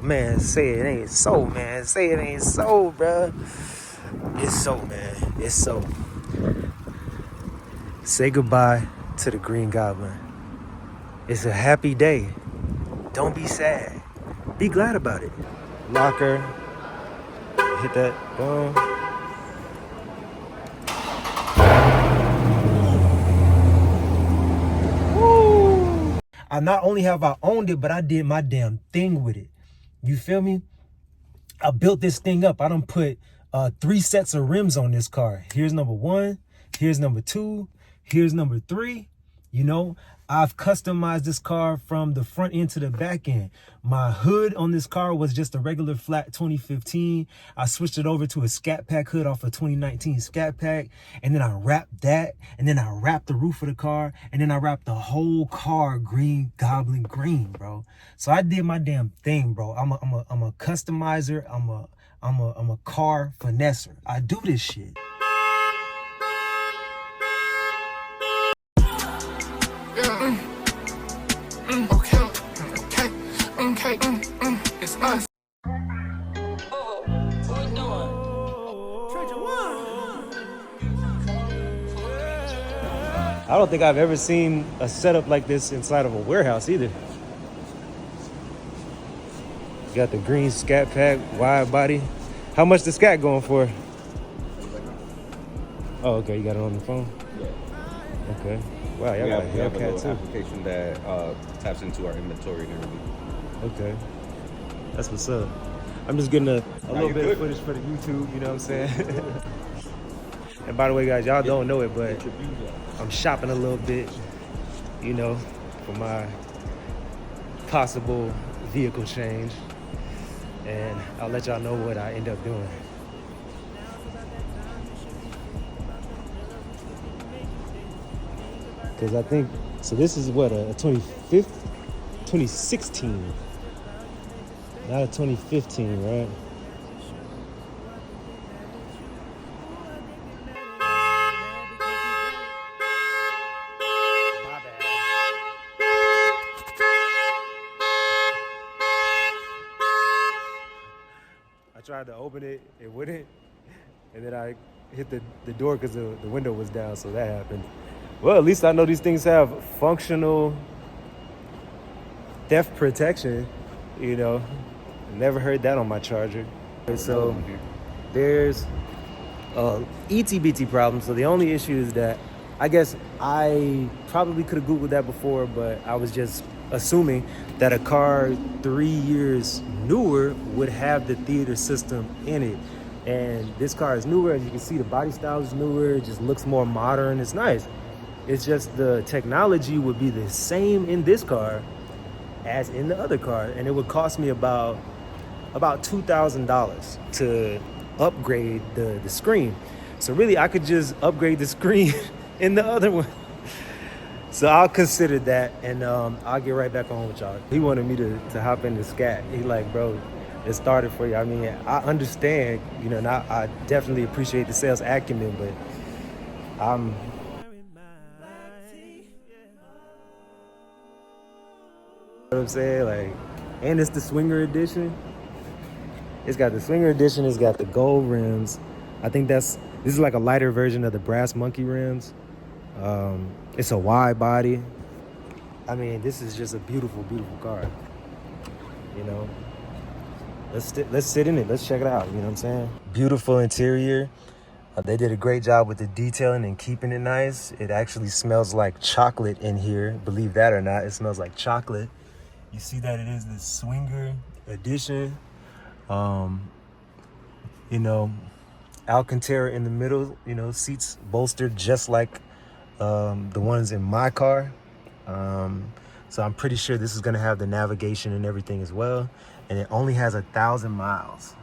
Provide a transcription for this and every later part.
man, say it ain't so, man. Say it ain't so, bruh. It's so, man. It's so. Say goodbye to the Green Goblin. It's a happy day. Don't be sad. Be glad about it. Locker. Hit that. Boom. Woo! I not only have I owned it, but I did my damn thing with it. You feel me? I built this thing up. I done put 3 sets of rims on this car. Here's number 1. Here's number 2. Here's number 3. You know, I've customized this car from the front end to the back end. My hood on this car was just a regular flat 2015. I switched it over to a Scat Pack hood off a 2019 Scat Pack. And then I wrapped that. And then I wrapped the roof of the car. And then I wrapped the whole car Green Goblin green, bro. So I did my damn thing, bro. I'm a customizer. I'm a car finesser. I do this shit. Okay, it's us. I don't think I've ever seen a setup like this inside of a warehouse either. Got the green Scat Pack, wide body. How much the Scat going for? Oh, okay, you got it on the phone? Yeah. Okay. Wow, y'all got a Hellcat too. Application that taps into our inventory and everything. Okay. That's what's up. I'm just getting a little bit of footage for the YouTube, you know what I'm saying? And by the way, guys, y'all don't know it, but I'm shopping a little bit, you know, for my possible vehicle change. And I'll let y'all know what I end up doing. Because I think, so this is what, a 2016, not a 2015, right? I tried to open it, it wouldn't. And then I hit the door because the window was down, so that happened. Well, at least I know these things have functional theft protection, you know. Never heard that on my Charger. So there's ETBT problem. So the only issue is that I guess I probably could have Googled that before, but I was just assuming that a car 3 years newer would have the theater system in it. And this car is newer. As you can see, the body style is newer. It just looks more modern. It's nice. It's just the technology would be the same in this car as in the other car. And it would cost me about $2,000 to upgrade the screen. So really, I could just upgrade the screen in the other one. So I'll consider that, and I'll get right back on with y'all. He wanted me to hop in the Scat. He like, bro, it started for you. I mean, I understand, you know, and I definitely appreciate the sales acumen, but I'm... You know what I'm saying? Like, and it's the Swinger Edition. It's got the Swinger Edition, it's got the gold rims. I think this is like a lighter version of the brass monkey rims. It's a wide body. I mean, this is just a beautiful, beautiful car. You know, let's sit in it. Let's check it out. You know what I'm saying? Beautiful interior. They did a great job with the detailing and keeping it nice. It actually smells like chocolate in here. Believe that or not, it smells like chocolate. You see that it is the Swinger Edition. You know, Alcantara in the middle. You know, seats bolstered just like the ones in my car. So I'm pretty sure this is gonna have the navigation and everything as well. And it only has 1,000 miles.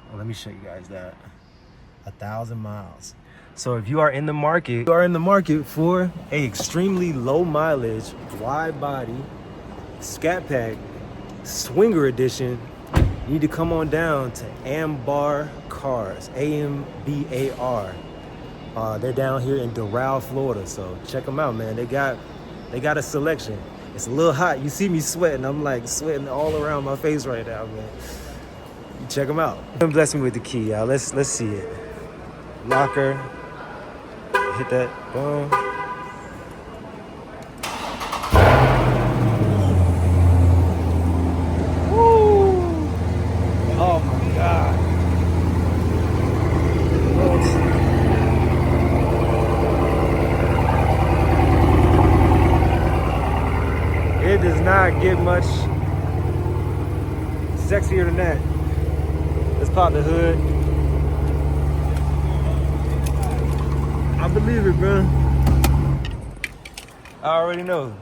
Well, let me show you guys that. 1,000 miles. So if you are in the market, for a extremely low mileage, wide body, Scat Pack, Swinger Edition, you need to come on down to Ambar Cars, AMBAR. They're down here in Doral, Florida. So check them out, man. They got a selection. It's a little hot. You see me sweating. I'm like sweating all around my face right now, man. You check them out. Bless me with the key, y'all. Let's see it. Locker. Hit that. Boom. Woo! Oh my God. It does not get much sexier than that. Let's pop the hood. I believe it, bro. I already know.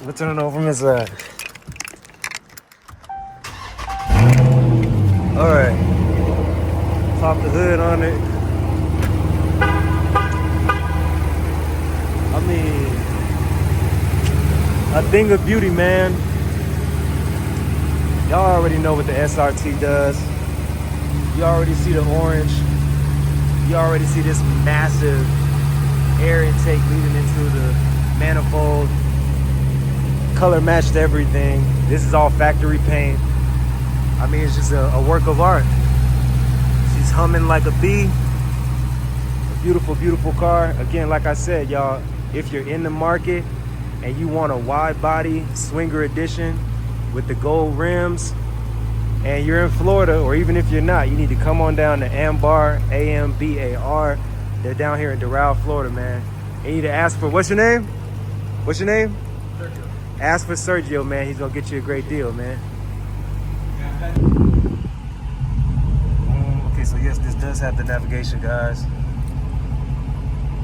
We'll turn it over from inside. All right. Pop the hood on it. I mean, a thing of beauty, man. Y'all already know what the SRT does. You already see the orange. You already see this massive air intake leading into the manifold. Color matched everything. This is all factory paint. I mean, it's just a work of art. She's humming like a bee. A beautiful, beautiful car. Again, like I said, y'all, if you're in the market and you want a wide body swinger edition with the gold rims, and you're in Florida, or even if you're not, you need to come on down to Ambar, A-M-B-A-R. They're down here in Doral, Florida, man. And you need to ask for, what's your name? What's your name? Sergio. Ask for Sergio, man. He's gonna get you a great deal, man. Okay, so yes, this does have the navigation, guys.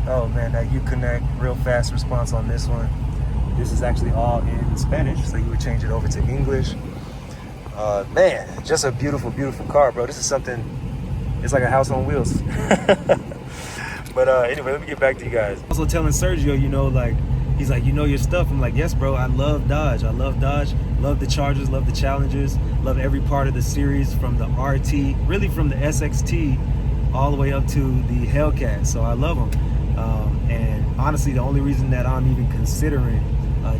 Oh man, that Uconnect, real fast response on this one. This is actually all in Spanish, so you would change it over to English. Man, just a beautiful, beautiful car, bro. This is something, it's like a house on wheels. But anyway, let me get back to you guys. Also telling Sergio, you know, like, he's like, you know your stuff. I'm like, yes, bro, I love Dodge. I love Dodge, love the Chargers, love the Challengers, love every part of the series, from the RT, really from the SXT all the way up to the Hellcat. So I love them. And honestly, the only reason that I'm even considering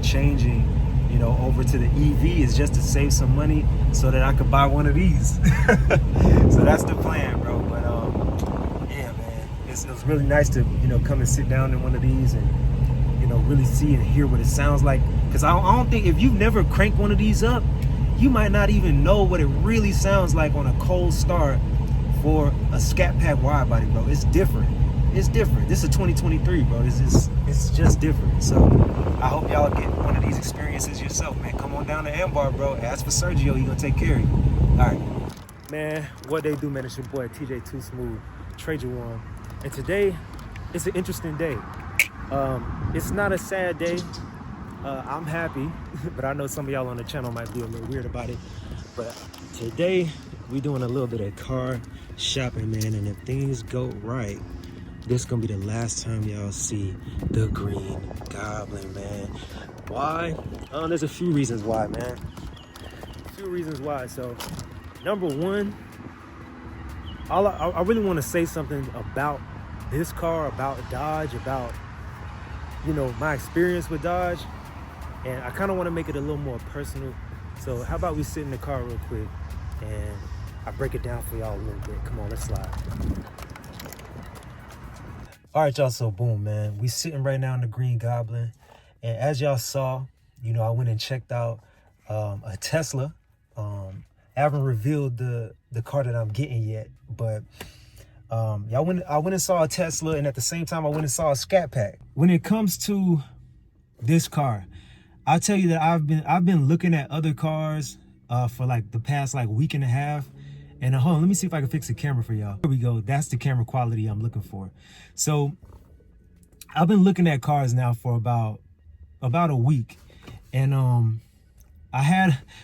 changing, you know, over to the EV is just to save some money so that I could buy one of these. So that's the plan, bro. But yeah, man, it's really nice to, you know, come and sit down in one of these and, you know, really see and hear what it sounds like. Because I don't think, if you've never cranked one of these up, you might not even know what it really sounds like on a cold start for a Scat Pack wide body, bro. It's different. It's different. This is 2023, bro. It's just different. So I hope y'all get one of these experiences yourself, man. Come on down to Ambar, bro. Ask for Sergio. He gonna take care of you. All right, man. What they do, man? It's your boy TJ Too Smooth, Trader One, and today it's an interesting day. It's not a sad day. I'm happy, but I know some of y'all on the channel might be a little weird about it. But today we doing a little bit of car shopping, man. And if things go right, this gonna be the last time y'all see the Green Goblin, man. Why? There's a few reasons why, man. A few reasons why. So, number one, I really want to say something about this car, about Dodge, about, you know, my experience with Dodge, and I kind of want to make it a little more personal. So, how about we sit in the car real quick and I break it down for y'all a little bit. Come on, let's slide. All right, y'all, so boom, man. We sitting right now in the Green Goblin. And as y'all saw, you know, I went and checked out a Tesla. I haven't revealed the car that I'm getting yet, but I went and saw a Tesla, and at the same time, I went and saw a Scat Pack. When it comes to this car, I'll tell you that I've been looking at other cars for like the past like week and a half. And hold on, let me see if I can fix the camera for y'all. Here we go. That's the camera quality I'm looking for. So I've been looking at cars now for about a week. And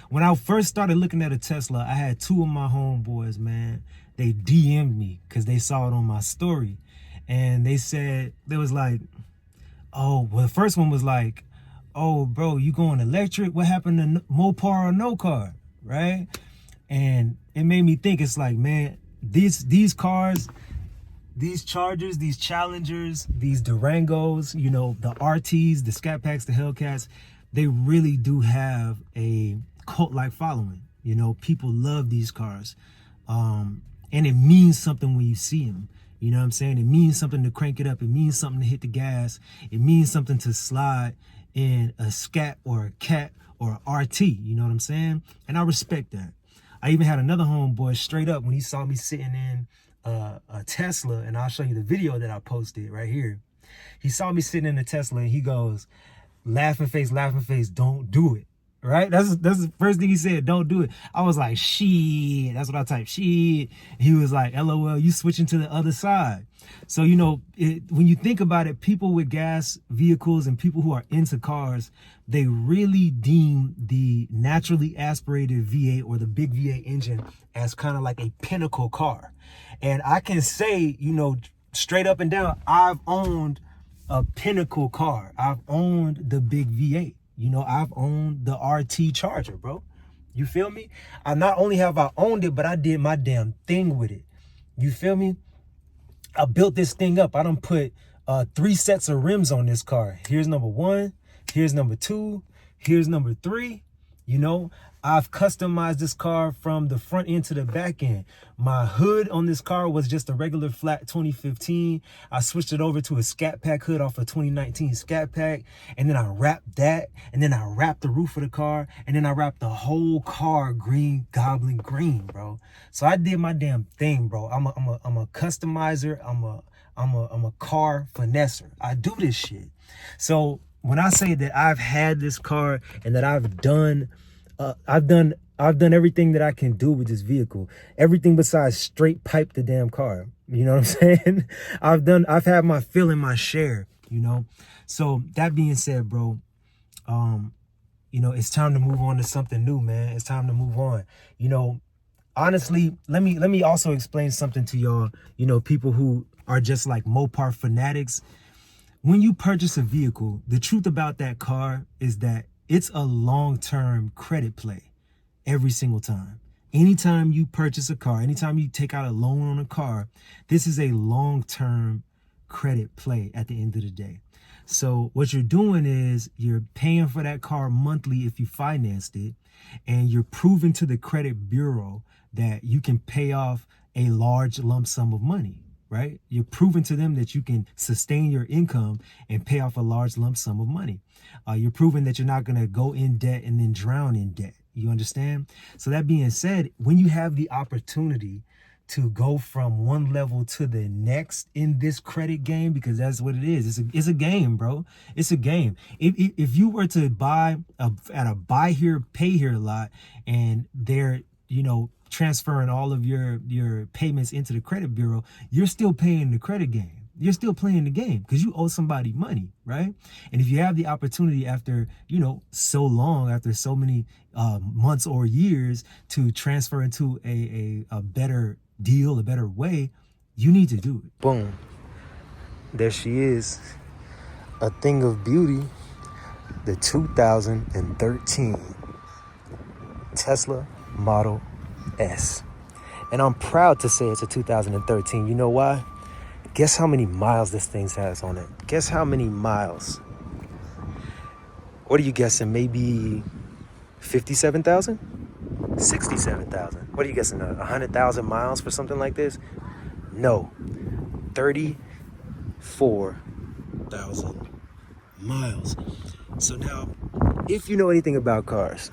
when I first started looking at a Tesla, I had two of my homeboys, man. They DM'd me because they saw it on my story. And they said, they was like, oh, well, the first one was like, oh, bro, you going electric? What happened to Mopar or no car, right? And it made me think, it's like, man, these cars, these Chargers, these Challengers, these Durangos, you know, the RTs, the Scat Packs, the Hellcats, they really do have a cult-like following. You know, people love these cars. And it means something when you see them. You know what I'm saying? It means something to crank it up. It means something to hit the gas. It means something to slide in a Scat or a Cat or a RT. You know what I'm saying? And I respect that. I even had another homeboy straight up when he saw me sitting in a Tesla, and I'll show you the video that I posted right here. He saw me sitting in a Tesla and he goes, laughing face, don't do it. Right? That's the first thing he said, don't do it. I was like, shit. That's what I typed, shit. He was like, LOL, you switching to the other side. So, you know, when you think about it, people with gas vehicles and people who are into cars, they really deem the naturally aspirated V8 or the big V8 engine as kind of like a pinnacle car. And I can say, you know, straight up and down, I've owned a pinnacle car. I've owned the big V8. You know, I've owned the RT Charger, bro. You feel me? I not only have I owned it, but I did my damn thing with it. You feel me? I built this thing up. I done put 3 sets of rims on this car. Here's number 1. Here's number 2. Here's number 3. You know, I've customized this car from the front end to the back end. My hood on this car was just a regular flat 2015. I switched it over to a Scat Pack hood off a 2019 Scat Pack. And then I wrapped that. And then I wrapped the roof of the car. And then I wrapped the whole car green, goblin green, bro. So I did my damn thing, bro. I'm a customizer. I'm a car finesser. I do this shit. So when I say that I've had this car and that I've done everything that I can do with this vehicle, everything besides straight pipe the damn car. You know what I'm saying? I've had my fill and my share, you know? So that being said, bro, you know, it's time to move on to something new, man. It's time to move on. You know, honestly, let me also explain something to y'all, you know, people who are just like Mopar fanatics. When you purchase a vehicle, the truth about that car is that it's a long-term credit play every single time. Anytime you purchase a car, anytime you take out a loan on a car, this is a long-term credit play at the end of the day. So what you're doing is you're paying for that car monthly if you financed it, and you're proving to the credit bureau that you can pay off a large lump sum of money. Right? You're proving to them that you can sustain your income and pay off a large lump sum of money. You're proving that you're not going to go in debt and then drown in debt. You understand? So that being said, when you have the opportunity to go from one level to the next in this credit game, because that's what it is. It's a game, bro. It's a game. If you were to buy at a buy here, pay here lot, and they're, you know, transferring all of your payments into the credit bureau, you're still paying the credit game. You're still playing the game because you owe somebody money, right? And if you have the opportunity after, you know, so long, after so many months or years to transfer into a better deal, a better way, you need to do it. Boom. There she is. A thing of beauty. The 2013 Tesla Model S. And I'm proud to say it's a 2013. You know why? Guess how many miles this thing has on it? Guess how many miles? What are you guessing? Maybe 57,000? 67,000. What are you guessing? 100,000 miles for something like this? No. 34,000 miles. So now, if you know anything about cars,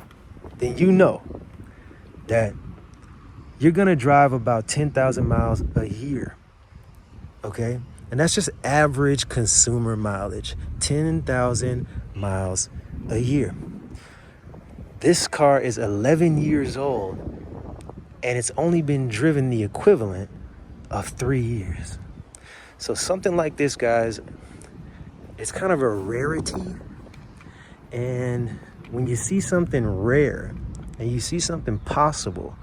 then you know that you're gonna drive about 10,000 miles a year, okay? And that's just average consumer mileage, 10,000 miles a year. This car is 11 years old, and it's only been driven the equivalent of 3 years. So something like this, guys, it's kind of a rarity. And when you see something rare and you see something possible,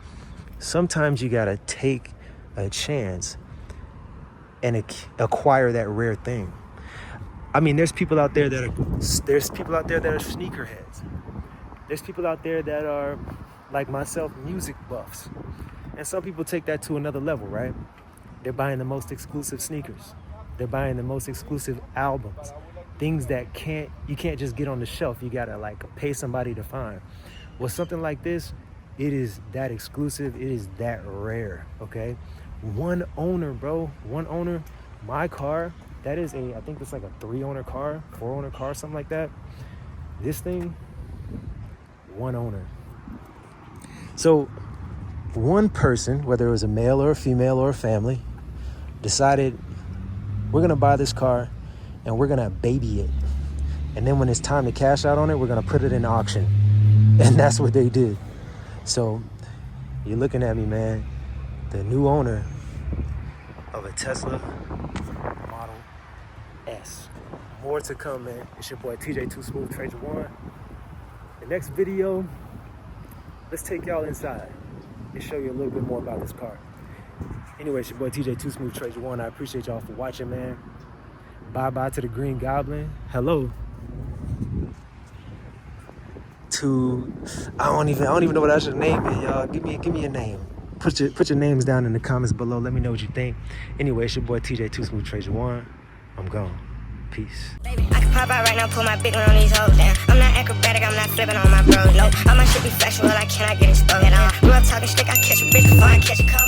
sometimes you gotta take a chance and acquire that rare thing. I mean, there's people out there that are sneakerheads. There's people out there that are, like myself, music buffs. And some people take that to another level, right? They're buying the most exclusive sneakers. They're buying the most exclusive albums. things that you can't just get on the shelf. You gotta like pay somebody to find. Well, something like this, it is that exclusive. It is that rare. Okay, one owner, bro. One owner. My car. That is I think it's like a 3-owner car, 4-owner car, something like that. This thing, one owner. So one person, whether it was a male or a female or a family, decided we're gonna buy this car and we're gonna baby it. And then when it's time to cash out on it, we're gonna put it in auction. And that's what they did. So you're looking at me, man, the new owner of a Tesla Model S. More to come, man. It's your boy TJ Too Smooth Treasure One. The next video, let's take y'all inside and show you a little bit more about this car. Anyway, it's your boy TJ Too Smooth Treasure One. I appreciate y'all for watching, man. Bye-bye to the Green Goblin. Hello. I don't even know what I should name it, y'all. Give me a name. Put your names down in the comments below. Let me know what you think. Anyway, it's your boy TJ Too Smooth Treasure One. I'm gone. Peace. Baby, I can pop out right now, pull my big one on these hoes down. I'm not acrobatic, I'm not flipping on my bros. No, all my shit be factual, I cannot get exposed. Real talking stick, I catch a bitch before I catch a cold.